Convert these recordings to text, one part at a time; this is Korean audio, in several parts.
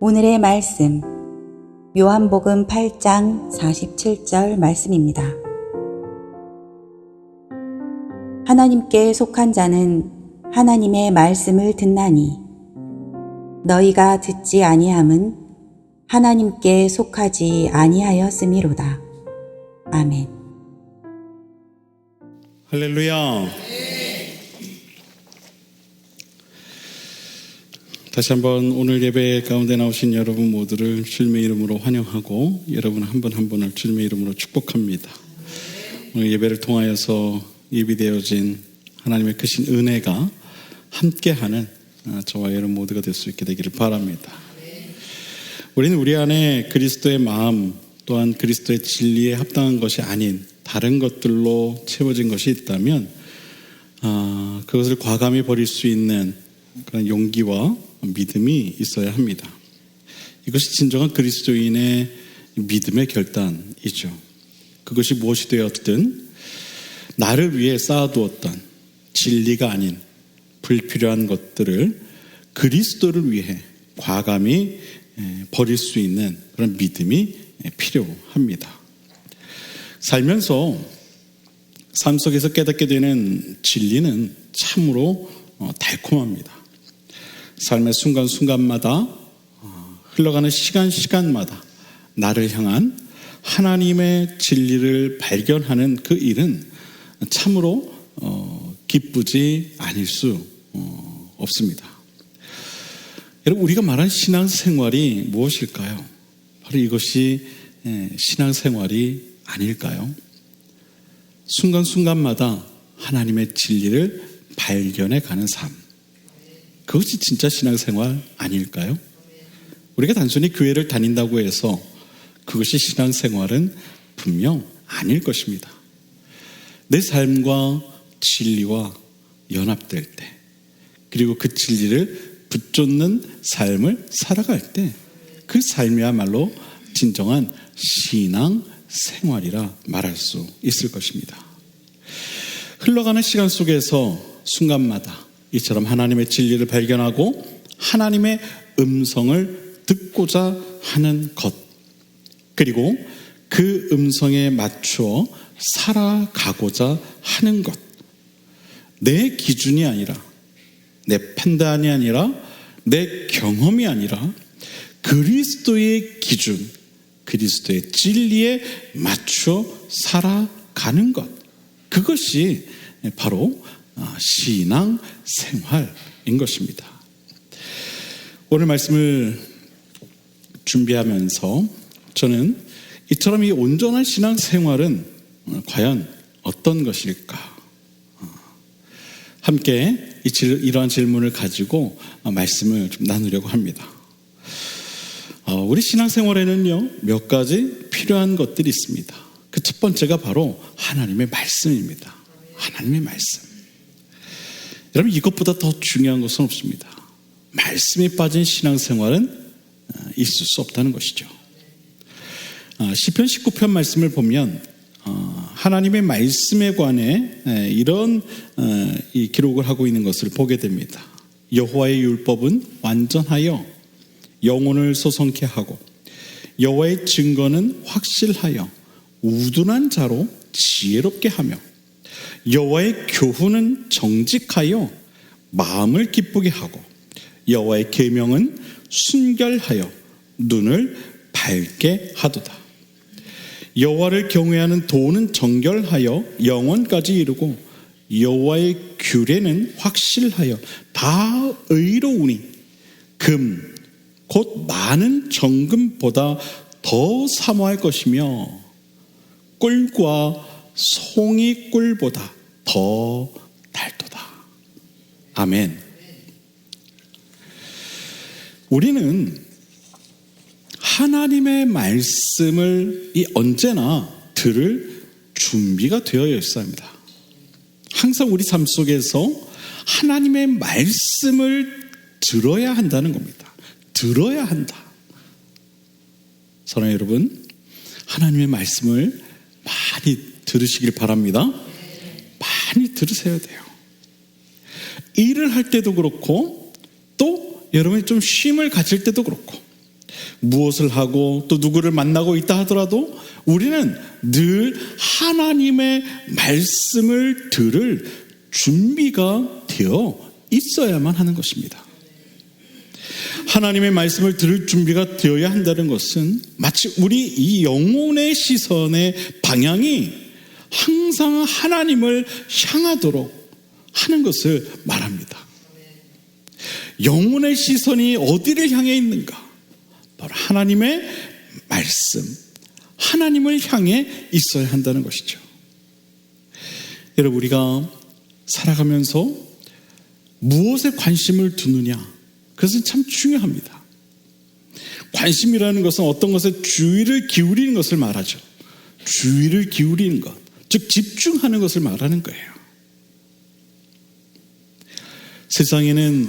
오늘의 말씀, 요한복음 8장 47절 말씀입니다. 하나님께 속한 자는 하나님의 말씀을 듣나니 너희가 듣지 아니함은 하나님께 속하지 아니하였음이로다. 아멘. 할렐루야. 다시 한번 오늘 예배 가운데 나오신 여러분 모두를 주님의 이름으로 환영하고 여러분 한 분 한 분을 주님의 이름으로 축복합니다. 오늘 예배를 통하여서 예비되어진 하나님의 크신 은혜가 함께하는 저와 여러분 모두가 될 수 있게 되기를 바랍니다. 우리는 우리 안에 그리스도의 마음 또한 그리스도의 진리에 합당한 것이 아닌 다른 것들로 채워진 것이 있다면 그것을 과감히 버릴 수 있는 그런 용기와 믿음이 있어야 합니다. 이것이 진정한 그리스도인의 믿음의 결단이죠. 그것이 무엇이 되었든 나를 위해 쌓아두었던 진리가 아닌 불필요한 것들을 그리스도를 위해 과감히 버릴 수 있는 그런 믿음이 필요합니다. 살면서 삶 속에서 깨닫게 되는 진리는 참으로 달콤합니다. 삶의 순간순간마다 흘러가는 시간마다 나를 향한 하나님의 진리를 발견하는 그 일은 참으로 기쁘지 않을 수 없습니다. 여러분, 우리가 말한 신앙생활이 무엇일까요? 바로 이것이 신앙생활이 아닐까요? 순간순간마다 하나님의 진리를 발견해 가는 삶, 그것이 진짜 신앙생활 아닐까요? 우리가 단순히 교회를 다닌다고 해서 그것이 신앙생활은 분명 아닐 것입니다. 내 삶과 진리와 연합될 때, 그리고 그 진리를 붙잡는 삶을 살아갈 때 그 삶이야말로 진정한 신앙생활이라 말할 수 있을 것입니다. 흘러가는 시간 속에서 순간마다 이처럼 하나님의 진리를 발견하고 하나님의 음성을 듣고자 하는 것, 그리고 그 음성에 맞추어 살아가고자 하는 것, 내 기준이 아니라, 내 판단이 아니라, 내 경험이 아니라 그리스도의 기준, 그리스도의 진리에 맞추어 살아가는 것, 그것이 바로 신앙생활인 것입니다. 오늘 말씀을 준비하면서 저는 이처럼 이 온전한 신앙생활은 과연 어떤 것일까? 함께 이러한 질문을 가지고 말씀을 좀 나누려고 합니다. 우리 신앙생활에는요, 몇 가지 필요한 것들이 있습니다. 그 첫 번째가 바로 하나님의 말씀입니다. 하나님의 말씀. 여러분, 이것보다 더 중요한 것은 없습니다. 말씀이 빠진 신앙생활은 있을 수 없다는 것이죠. 시편 19편 말씀을 보면 하나님의 말씀에 관해 이런 이 기록을 하고 있는 것을 보게 됩니다. 여호와의 율법은 완전하여 영혼을 소성케 하고 여호와의 증거는 확실하여 우둔한 자로 지혜롭게 하며 여호와의 교훈은 정직하여 마음을 기쁘게 하고 여호와의 계명은 순결하여 눈을 밝게 하도다. 여호와를 경외하는 도는 정결하여 영원까지 이르고 여호와의 규례는 확실하여 다 의로우니 금 곧 많은 정금보다 더 사모할 것이며 꿀과 송이 꿀보다 더 달도다. 아멘. 우리는 하나님의 말씀을 언제나 들을 준비가 되어 있어야 합니다. 항상 우리 삶 속에서 하나님의 말씀을 들어야 한다는 겁니다. 들어야 한다. 사랑하는 여러분, 하나님의 말씀을 많이 들으시길 바랍니다. 많이 들으셔야 돼요. 일을 할 때도 그렇고 또 여러분이 좀 쉼을 가질 때도 그렇고 무엇을 하고 또 누구를 만나고 있다 하더라도 우리는 늘 하나님의 말씀을 들을 준비가 되어 있어야만 하는 것입니다. 하나님의 말씀을 들을 준비가 되어야 한다는 것은 마치 우리 이 영혼의 시선의 방향이 항상 하나님을 향하도록 하는 것을 말합니다. 영혼의 시선이 어디를 향해 있는가? 바로 하나님의 말씀, 하나님을 향해 있어야 한다는 것이죠. 여러분, 우리가 살아가면서 무엇에 관심을 두느냐, 그것은 참 중요합니다. 관심이라는 것은 어떤 것에 주의를 기울이는 것을 말하죠. 주의를 기울이는 것, 즉 집중하는 것을 말하는 거예요. 세상에는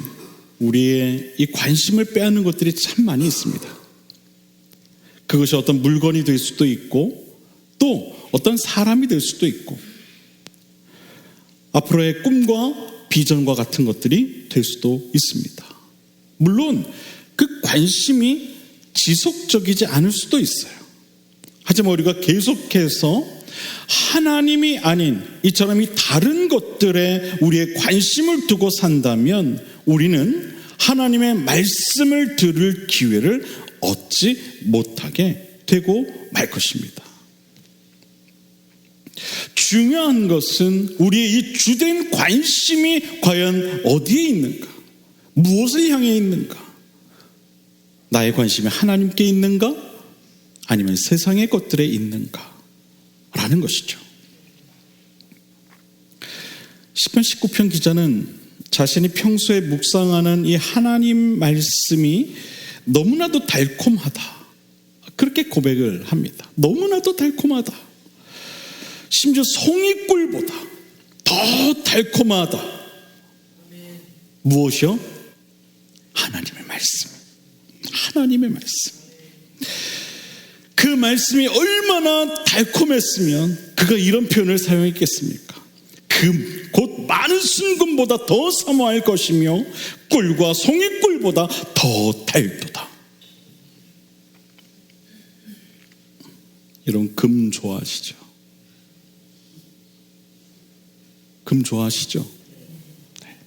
우리의 이 관심을 빼앗는 것들이 참 많이 있습니다. 그것이 어떤 물건이 될 수도 있고 또 어떤 사람이 될 수도 있고 앞으로의 꿈과 비전과 같은 것들이 될 수도 있습니다. 물론 그 관심이 지속적이지 않을 수도 있어요. 하지만 우리가 계속해서 하나님이 아닌 이처럼 이 다른 것들에 우리의 관심을 두고 산다면 우리는 하나님의 말씀을 들을 기회를 얻지 못하게 되고 말 것입니다. 중요한 것은 우리의 이 주된 관심이 과연 어디에 있는가? 무엇을 향해 있는가? 나의 관심이 하나님께 있는가? 아니면 세상의 것들에 있는가? 라는 것이죠. 시편 19편 기자는 자신이 평소에 묵상하는 이 하나님 말씀이 너무나도 달콤하다, 그렇게 고백을 합니다. 너무나도 달콤하다. 심지어 송이꿀보다 더 달콤하다. 무엇이요? 하나님의 말씀. 하나님의 말씀. 그 말씀이 얼마나 달콤했으면 그가 이런 표현을 사용했겠습니까? 곧 많은 순금보다 더 사모할 것이며 꿀과 송이꿀보다 더 달도다. 여러분, 금 좋아하시죠? 금 좋아하시죠? 네.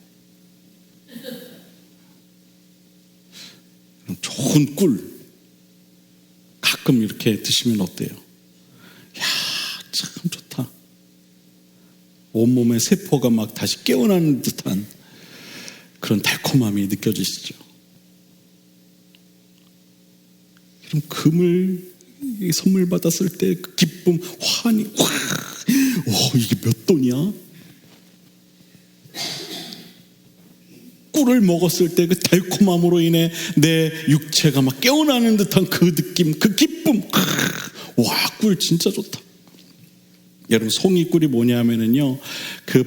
좋은 꿀 가끔 이렇게 드시면 어때요? 야, 참 좋다. 온몸의 세포가 막 다시 깨어나는 듯한 그런 달콤함이 느껴지시죠? 그럼 금을 선물 받았을 때 그 기쁨, 환희, 이게 몇 돈이야? 꿀을 먹었을 때 그 달콤함으로 인해 내 육체가 막 깨어나는 듯한 그 느낌, 그 기쁨. 와, 꿀 진짜 좋다. 여러분, 송이꿀이 뭐냐면은요, 그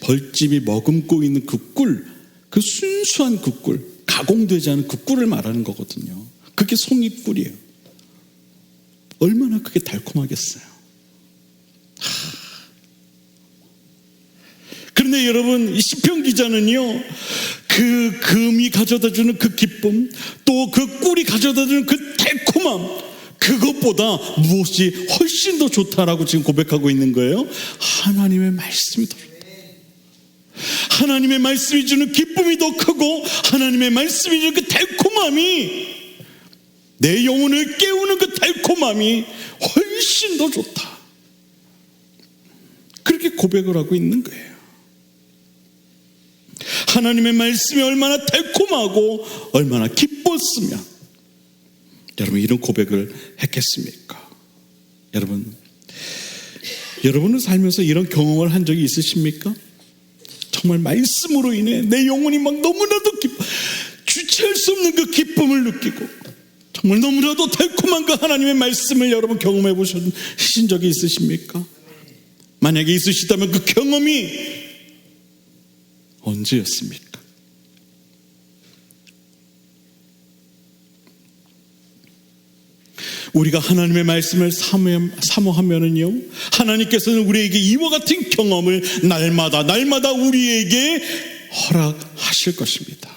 벌집이 머금고 있는 그 꿀, 그 순수한 그 꿀, 가공되지 않은 그 꿀을 말하는 거거든요. 그게 송이꿀이에요. 얼마나 그게 달콤하겠어요. 그런데 여러분, 이 시편 기자는요, 그 금이 가져다주는 그 기쁨, 또 그 꿀이 가져다주는 그 달콤함, 그것보다 무엇이 훨씬 더 좋다라고 지금 고백하고 있는 거예요. 하나님의 말씀이 더 좋다. 하나님의 말씀이 주는 기쁨이 더 크고 하나님의 말씀이 주는 그 달콤함이, 내 영혼을 깨우는 그 달콤함이 훨씬 더 좋다. 그렇게 고백을 하고 있는 거예요. 하나님의 말씀이 얼마나 달콤하고 얼마나 기뻤으면 여러분 이런 고백을 했겠습니까? 여러분은 살면서 이런 경험을 한 적이 있으십니까? 정말 말씀으로 인해 내 영혼이 막 너무나도 주체할 수 없는 그 기쁨을 느끼고 정말 너무나도 달콤한 그 하나님의 말씀을 여러분 경험해 보신 적이 있으십니까? 만약에 있으시다면 그 경험이 언제였습니까? 우리가 하나님의 말씀을 사모하면은요, 하나님께서는 우리에게 이와 같은 경험을 날마다 우리에게 허락하실 것입니다.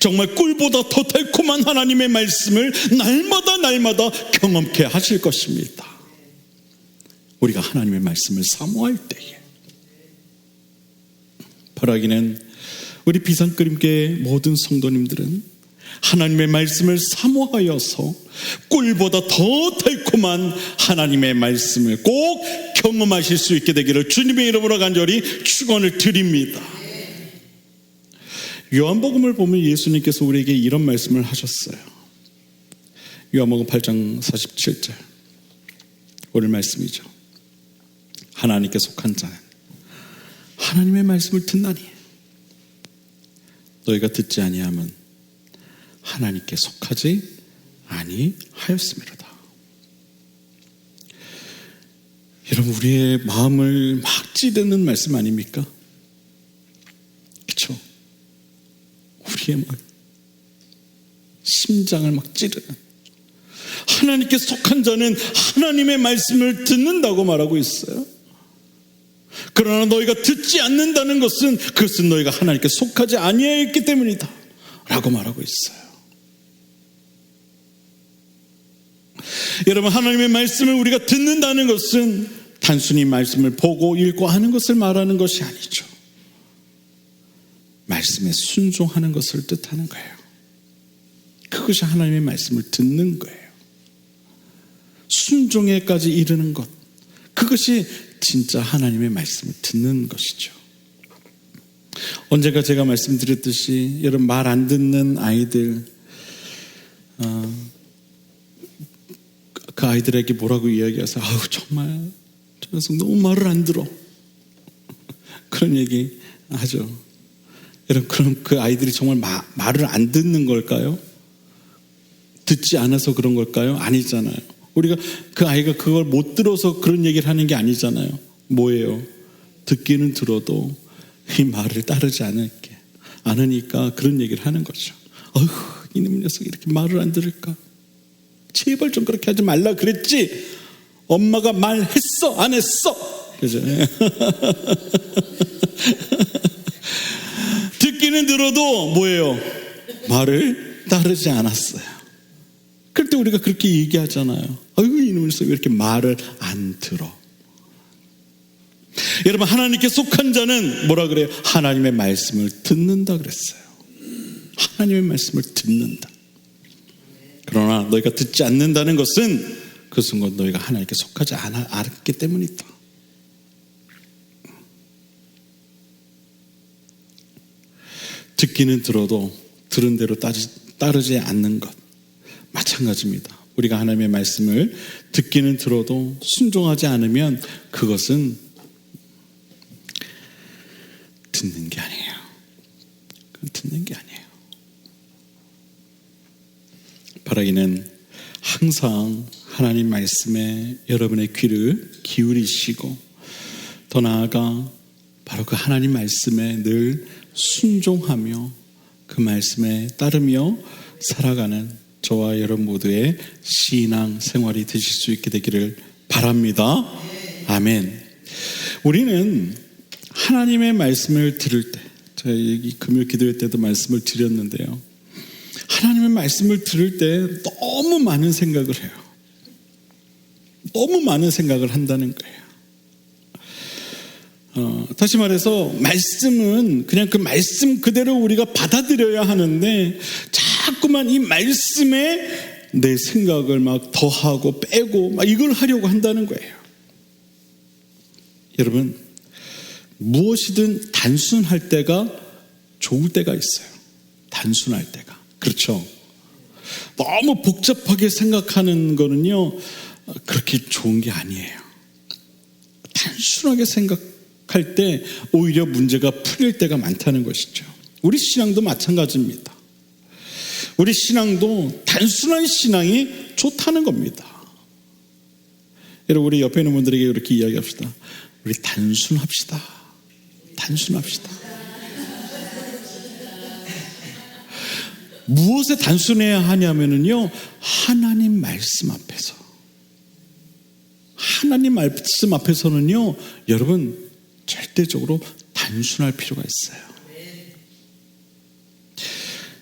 정말 꿀보다 더 달콤한 하나님의 말씀을 날마다 경험케 하실 것입니다. 우리가 하나님의 말씀을 사모할 때에. 바라기는 우리 비상그림교회 모든 성도님들은 하나님의 말씀을 사모하여서 꿀보다 더 달콤한 하나님의 말씀을 꼭 경험하실 수 있게 되기를 주님의 이름으로 간절히 축원을 드립니다. 요한복음을 보면 예수님께서 우리에게 이런 말씀을 하셨어요. 요한복음 8장 47절 오늘 말씀이죠. 하나님께 속한 자는 하나님의 말씀을 듣나니 너희가 듣지 아니함은 하나님께 속하지 아니하였음이로다. 여러분, 우리의 마음을 막 찌르는 말씀 아닙니까? 그렇죠? 우리의 심장을 막 찌르는, 하나님께 속한 자는 하나님의 말씀을 듣는다고 말하고 있어요. 그러나 너희가 듣지 않는다는 것은 그것은 너희가 하나님께 속하지 아니하였기 때문이다 라고 말하고 있어요. 여러분, 하나님의 말씀을 우리가 듣는다는 것은 단순히 말씀을 보고 읽고 하는 것을 말하는 것이 아니죠. 말씀에 순종하는 것을 뜻하는 거예요. 그것이 하나님의 말씀을 듣는 거예요. 순종에까지 이르는 것, 그것이 진짜 하나님의 말씀을 듣는 것이죠. 언젠가 제가 말씀드렸듯이 여러분, 말 안 듣는 아이들, 그 아이들에게 뭐라고 이야기해서 아우 정말 저 녀석 너무 말을 안 들어, 그런 얘기 하죠. 여러분, 그럼 그 아이들이 정말 말을 안 듣는 걸까요? 듣지 않아서 그런 걸까요? 아니잖아요. 우리가 그 아이가 그걸 못 들어서 그런 얘기를 하는 게 아니잖아요. 뭐예요? 듣기는 들어도 이 말을 따르지 않으니까 그런 얘기를 하는 거죠. 어휴, 이놈 녀석이 이렇게 말을 안 들을까? 제발 좀 그렇게 하지 말라 그랬지. 엄마가 말했어, 안 했어? 그죠? 듣기는 들어도 뭐예요? 말을 따르지 않았어요. 그럴 때 우리가 그렇게 얘기하잖아요. 아이고, 이놈 녀석이 왜 이렇게 말을 안 들어? 여러분, 하나님께 속한 자는 뭐라 그래요? 하나님의 말씀을 듣는다 그랬어요. 하나님의 말씀을 듣는다. 그러나 너희가 듣지 않는다는 것은 그 순간 너희가 하나님께 속하지 않았기 때문이다. 듣기는 들어도 들은 대로 따르지 않는 것 마찬가지입니다. 우리가 하나님의 말씀을 듣기는 들어도 순종하지 않으면 그것은 듣는 게 아니에요. 그건 듣는 게 아니에요. 바라기는 항상 하나님 말씀에 여러분의 귀를 기울이시고 더 나아가 바로 그 하나님 말씀에 늘 순종하며 그 말씀에 따르며 살아가는 저와 여러분 모두의 신앙 생활이 되실 수 있게 되기를 바랍니다. 아멘. 우리는 하나님의 말씀을 들을 때, 제가 여기 금요 기도회 때도 말씀을 드렸는데요, 하나님의 말씀을 들을 때 너무 많은 생각을 해요. 너무 많은 생각을 한다는 거예요. 다시 말해서 말씀은 그냥 그 말씀 그대로 우리가 받아들여야 하는데 자꾸만 이 말씀에 내 생각을 막 더하고 빼고 막 이걸 하려고 한다는 거예요. 여러분, 무엇이든 단순할 때가 좋을 때가 있어요. 단순할 때가. 그렇죠? 너무 복잡하게 생각하는 거는요, 그렇게 좋은 게 아니에요. 단순하게 생각할 때 오히려 문제가 풀릴 때가 많다는 것이죠. 우리 신앙도 마찬가지입니다. 우리 신앙도 단순한 신앙이 좋다는 겁니다. 여러분, 우리 옆에 있는 분들에게 이렇게 이야기합시다. 우리 단순합시다. 단순합시다. 무엇에 단순해야 하냐면요, 하나님 말씀 앞에서. 하나님 말씀 앞에서는요, 여러분 절대적으로 단순할 필요가 있어요.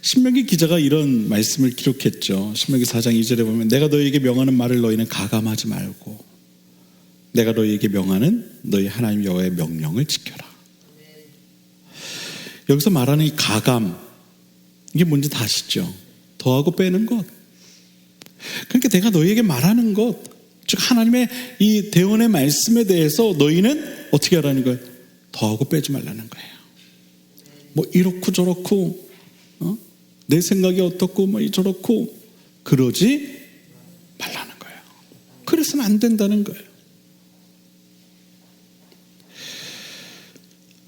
신명기 기자가 이런 말씀을 기록했죠. 신명기 4장 2절에 보면 내가 너희에게 명하는 말을 너희는 가감하지 말고 내가 너희에게 명하는 너희 하나님 여호와의 명령을 지켜라. 여기서 말하는 이 가감, 이게 뭔지 다 아시죠? 더하고 빼는 것. 그러니까 내가 너희에게 말하는 것, 즉 하나님의 이 대언의 말씀에 대해서 너희는 어떻게 하라는 거예요? 더하고 빼지 말라는 거예요. 뭐 이렇고 저렇고 내 생각이 어떻고 뭐 저렇고 그러지 말라는 거예요. 그래서는 안 된다는 거예요.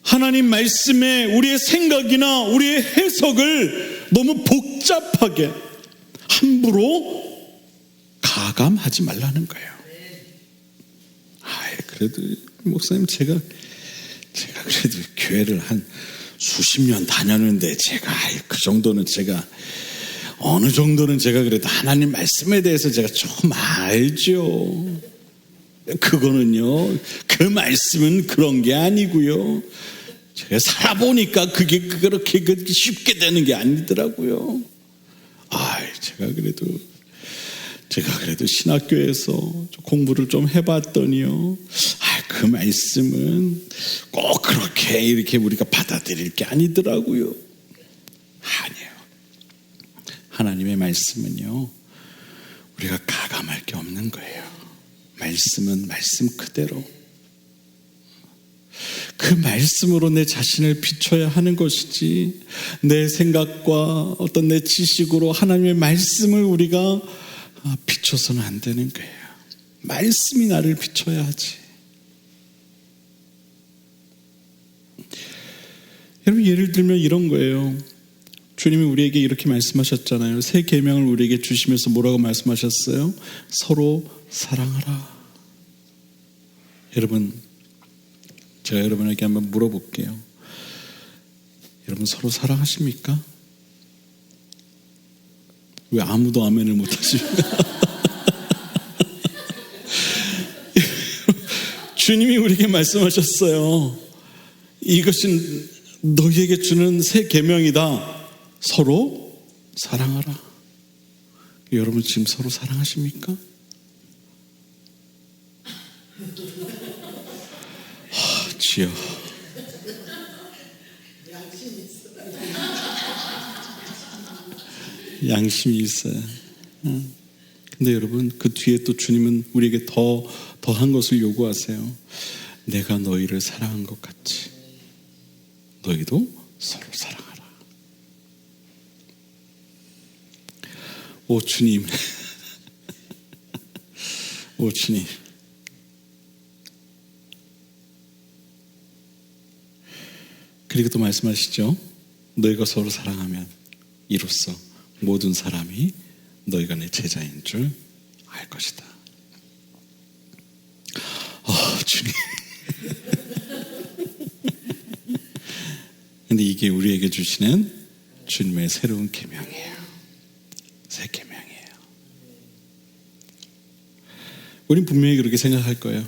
하나님 말씀에 우리의 생각이나 우리의 해석을 너무 복잡하게 함부로 가감하지 말라는 거예요. 그래도 목사님 제가 그래도 교회를 한 수십 년 다녔는데 제가 그 정도는 제가 어느 정도는 제가 그래도 하나님 말씀에 대해서 제가 조금 알죠. 그거는요, 그 말씀은 그런 게 아니고요. 제가 살아보니까 그게 그렇게 쉽게 되는 게 아니더라고요. 제가 그래도 신학교에서 공부를 좀 해봤더니요. 그 말씀은 꼭 그렇게 이렇게 우리가 받아들일 게 아니더라고요. 아니에요. 하나님의 말씀은요, 우리가 가감할 게 없는 거예요. 말씀은 말씀 그대로. 그 말씀으로 내 자신을 비춰야 하는 것이지, 내 생각과 어떤 내 지식으로 하나님의 말씀을 우리가 비춰서는 안 되는 거예요. 말씀이 나를 비춰야 하지. 여러분, 예를 들면 이런 거예요. 주님이 우리에게 이렇게 말씀하셨잖아요. 새 계명을 우리에게 주시면서 뭐라고 말씀하셨어요? 서로 사랑하라. 여러분, 제가 여러분에게 한번 물어볼게요. 여러분 서로 사랑하십니까? 왜 아무도 아멘을 못하십니까? 주님이 우리에게 말씀하셨어요. 이것은 너희에게 주는 새 계명이다. 서로 사랑하라. 여러분 지금 서로 사랑하십니까? 주여, 양심이 있어요. 근데 여러분, 그 뒤에 또 주님은 우리에게 더한 것을 요구하세요. 내가 너희를 사랑한 것 같이 너희도 서로 사랑하라. 오 주님, 오 주님. 그리고 또 말씀하시죠. 너희가 서로 사랑하면 이로써 모든 사람이 너희가 내 제자인 줄 알 것이다. 주님. 근데 이게 우리에게 주시는 주님의 새로운 계명이에요. 새 계명이에요. 우린 분명히 그렇게 생각할 거예요.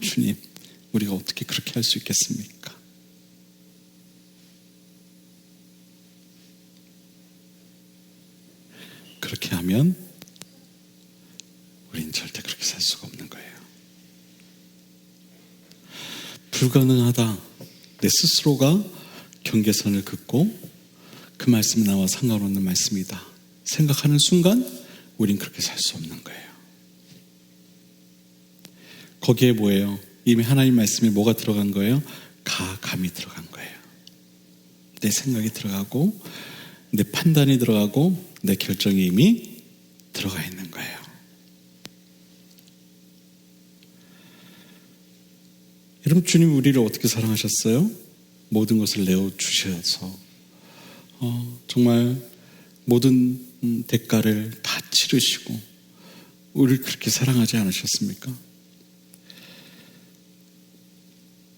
주님, 우리가 어떻게 그렇게 할 수 있겠습니까? 그렇게 하면 우린 절대 그렇게 살 수가 없는 거예요. 불가능하다. 내 스스로가 경계선을 긋고 그 말씀이 나와 상관없는 말씀이다 생각하는 순간 우린 그렇게 살 수 없는 거예요. 거기에 뭐예요? 이미 하나님 말씀에 뭐가 들어간 거예요? 가감이 들어간 거예요. 내 생각이 들어가고 내 판단이 들어가고 내 결정이 이미 들어가 있는 거예요. 여러분, 주님 우리를 어떻게 사랑하셨어요? 모든 것을 내어주셔서 정말 모든 대가를 다 치르시고 우리를 그렇게 사랑하지 않으셨습니까?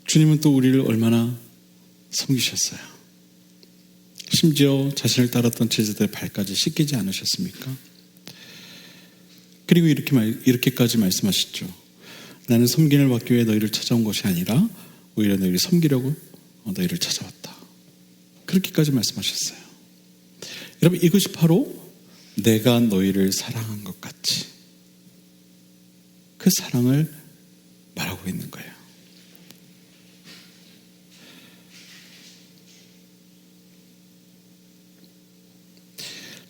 주님은 또 우리를 얼마나 섬기셨어요. 심지어 자신을 따랐던 제자들의 발까지 씻기지 않으셨습니까? 그리고 이렇게까지 말씀하시죠. 나는 섬김을 받기 위해 너희를 찾아온 것이 아니라 오히려 너희를 섬기려고 너희를 찾아왔다. 그렇게까지 말씀하셨어요. 여러분, 이것이 바로 내가 너희를 사랑한 것 같이 그 사랑을 말하고 있는 거예요.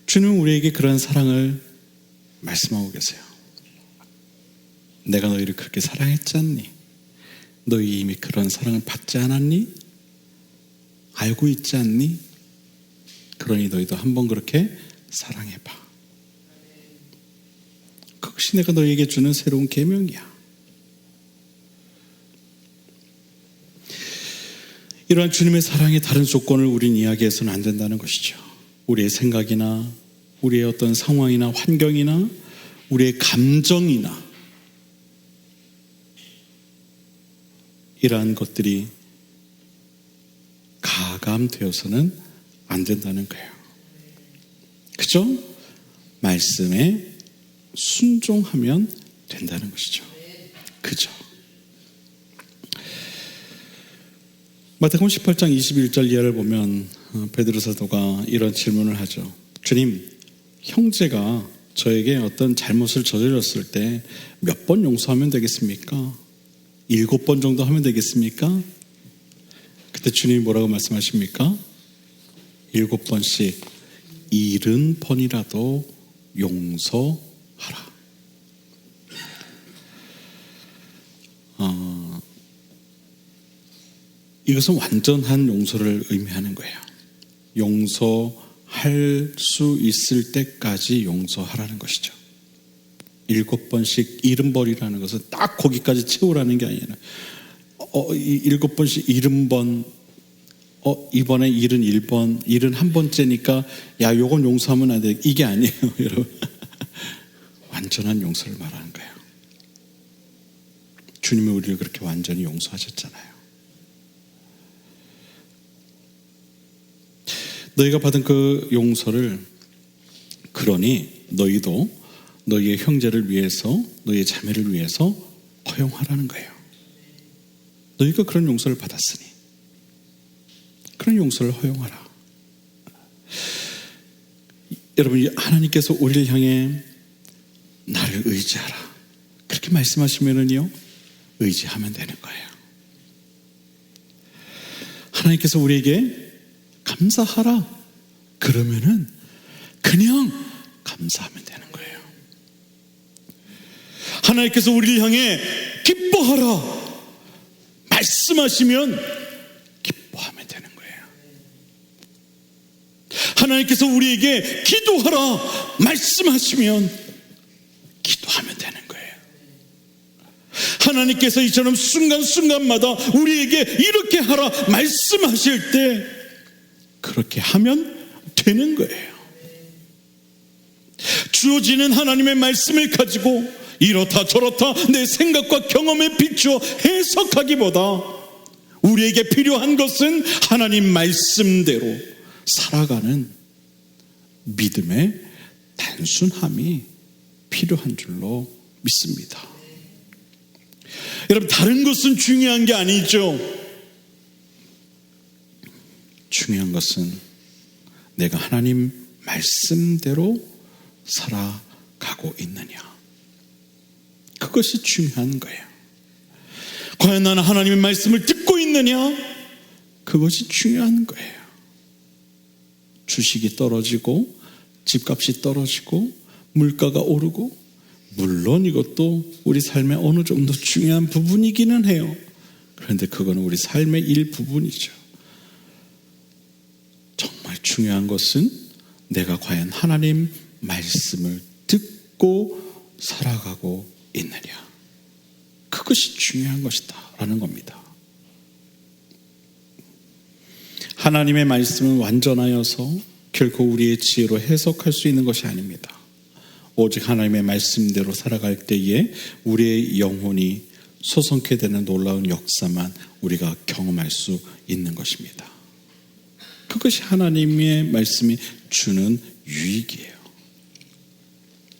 주님은 우리에게 그런 사랑을 말씀하고 계세요. 내가 너희를 그렇게 사랑했지 않니? 너희 이미 그런 사랑을 받지 않았니? 알고 있지 않니? 그러니 너희도 한번 그렇게 사랑해봐. 그것이 내가 너희에게 주는 새로운 계명이야. 이러한 주님의 사랑의 다른 조건을 우린 이야기해서는 안 된다는 것이죠. 우리의 생각이나 우리의 어떤 상황이나 환경이나 우리의 감정이나 이러한 것들이 가감되어서는 안 된다는 거예요. 그죠? 말씀에 순종하면 된다는 것이죠. 그죠? 마태복음 18장 21절 이하를 보면 베드로 사도가 이런 질문을 하죠. 주님, 형제가 저에게 어떤 잘못을 저질렀을 때 몇 번 용서하면 되겠습니까? 7번 정도 하면 되겠습니까? 그때 주님이 뭐라고 말씀하십니까? 7번씩 70번이라도 용서하라. 이것은 완전한 용서를 의미하는 거예요. 용서할 수 있을 때까지 용서하라는 것이죠. 7번씩 70번이라는 것은 딱 거기까지 채우라는 게 아니라 7번씩 70번, 이번에 71번, 71번째니까 야, 요건 용서하면 안 돼. 이게 아니에요, 여러분. 완전한 용서를 말하는 거예요. 주님이 우리를 그렇게 완전히 용서하셨잖아요. 너희가 받은 그 용서를, 그러니 너희도 너희의 형제를 위해서, 너희의 자매를 위해서 허용하라는 거예요. 너희가 그런 용서를 받았으니 그런 용서를 허용하라. 여러분, 하나님께서 우리를 향해 나를 의지하라 그렇게 말씀하시면은요, 의지하면 되는 거예요. 하나님께서 우리에게 감사하라 그러면은 그냥 감사하면 되는 거예요. 하나님께서 우리를 향해 기뻐하라 말씀하시면 기뻐하면 되는 거예요. 하나님께서 우리에게 기도하라 말씀하시면 기도하면 되는 거예요. 하나님께서 이처럼 순간순간마다 우리에게 이렇게 하라 말씀하실 때 그렇게 하면 되는 거예요. 주어지는 하나님의 말씀을 가지고 이렇다 저렇다 내 생각과 경험에 비추어 해석하기보다 우리에게 필요한 것은 하나님 말씀대로 살아가는 믿음의 단순함이 필요한 줄로 믿습니다. 여러분, 다른 것은 중요한 게 아니죠. 중요한 것은 내가 하나님 말씀대로 살아가고 있느냐, 그것이 중요한 거예요. 과연 나는 하나님의 말씀을 듣고 있느냐, 그것이 중요한 거예요. 주식이 떨어지고 집값이 떨어지고 물가가 오르고, 물론 이것도 우리 삶의 어느 정도 중요한 부분이기는 해요. 그런데 그거는 우리 삶의 일부분이죠. 정말 중요한 것은 내가 과연 하나님 말씀을 듣고 살아가고 있느냐, 그것이 중요한 것이다 라는 겁니다. 하나님의 말씀은 완전하여서 결코 우리의 지혜로 해석할 수 있는 것이 아닙니다. 오직 하나님의 말씀대로 살아갈 때에 우리의 영혼이 소성케 되는 놀라운 역사만 우리가 경험할 수 있는 것입니다. 그것이 하나님의 말씀이 주는 유익이에요.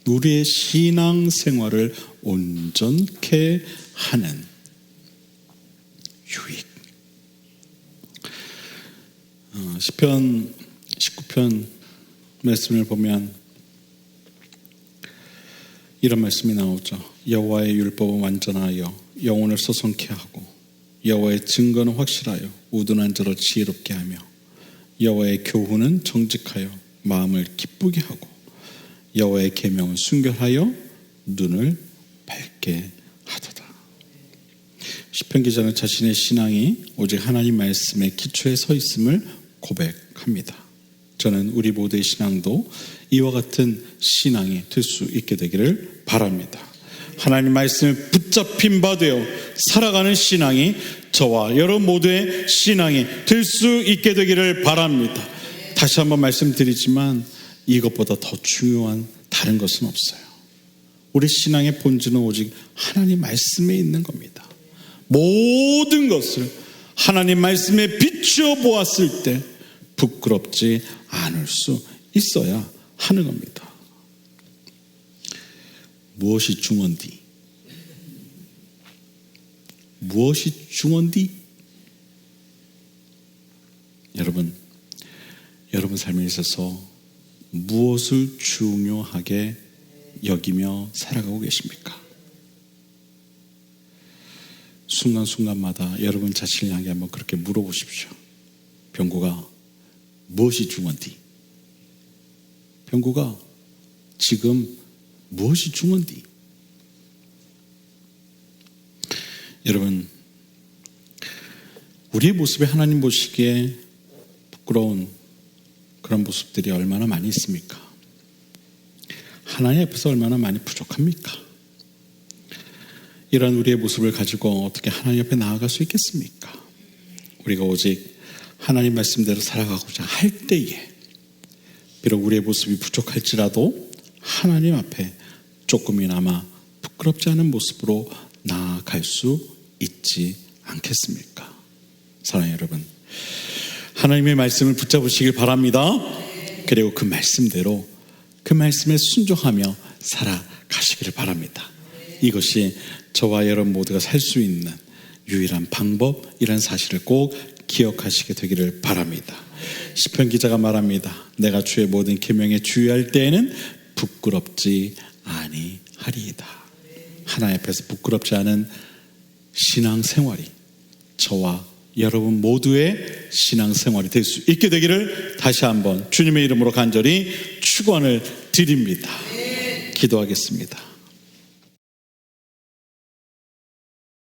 우리의 신앙 생활을 온전케 하는 유익. 시편 19편 말씀을 보면 이런 말씀이 나오죠. 여호와의 율법은 완전하여 영혼을 소성케 하고 여호와의 증거는 확실하여 우둔한 자를 지혜롭게 하며 여호와의 교훈은 정직하여 마음을 기쁘게 하고 여호와의 계명은 순결하여 눈을 밝게 하도다. 시편 기자는 자신의 신앙이 오직 하나님 말씀의 기초에 서 있음을 고백합니다. 저는 우리 모두의 신앙도 이와 같은 신앙이 될 수 있게 되기를 바랍니다. 하나님 말씀을 붙잡힌 바 되어 살아가는 신앙이 저와 여러분 모두의 신앙이 될 수 있게 되기를 바랍니다. 다시 한번 말씀드리지만 이것보다 더 중요한 다른 것은 없어요. 우리 신앙의 본질은 오직 하나님 말씀에 있는 겁니다. 모든 것을 하나님 말씀에 비추어 보았을 때 부끄럽지 않을 수 있어야 하는 겁니다. 무엇이 중원디? 무엇이 중원디? 여러분 삶에 있어서 무엇을 중요하게 여기며 살아가고 계십니까? 순간순간마다 여러분 자신을 향해 한번 그렇게 물어보십시오. 병구가 무엇이 중원디? 병구가 지금 무엇이 중원디? 여러분, 우리의 모습에 하나님 보시기에 부끄러운 그런 모습들이 얼마나 많이 있습니까? 하나님 앞에서 얼마나 많이 부족합니까? 이런 우리의 모습을 가지고 어떻게 하나님 앞에 나아갈 수 있겠습니까? 우리가 오직 하나님 말씀대로 살아가고자 할 때에 비록 우리의 모습이 부족할지라도 하나님 앞에 조금이나마 부끄럽지 않은 모습으로 나아갈 수 있지 않겠습니까? 사랑하는 여러분, 하나님의 말씀을 붙잡으시길 바랍니다. 그리고 그 말씀대로 그 말씀에 순종하며 살아가시기를 바랍니다. 이것이 저와 여러분 모두가 살 수 있는 유일한 방법이라는 사실을 꼭 기억하시게 되기를 바랍니다. 시편 기자가 말합니다. 내가 주의 모든 계명에 주의할 때에는 부끄럽지 아니하리이다. 하나님 앞에서 부끄럽지 않은 신앙생활이 저와 여러분 모두의 신앙생활이 될 수 있게 되기를 다시 한번 주님의 이름으로 간절히 축원을 드립니다. 기도하겠습니다.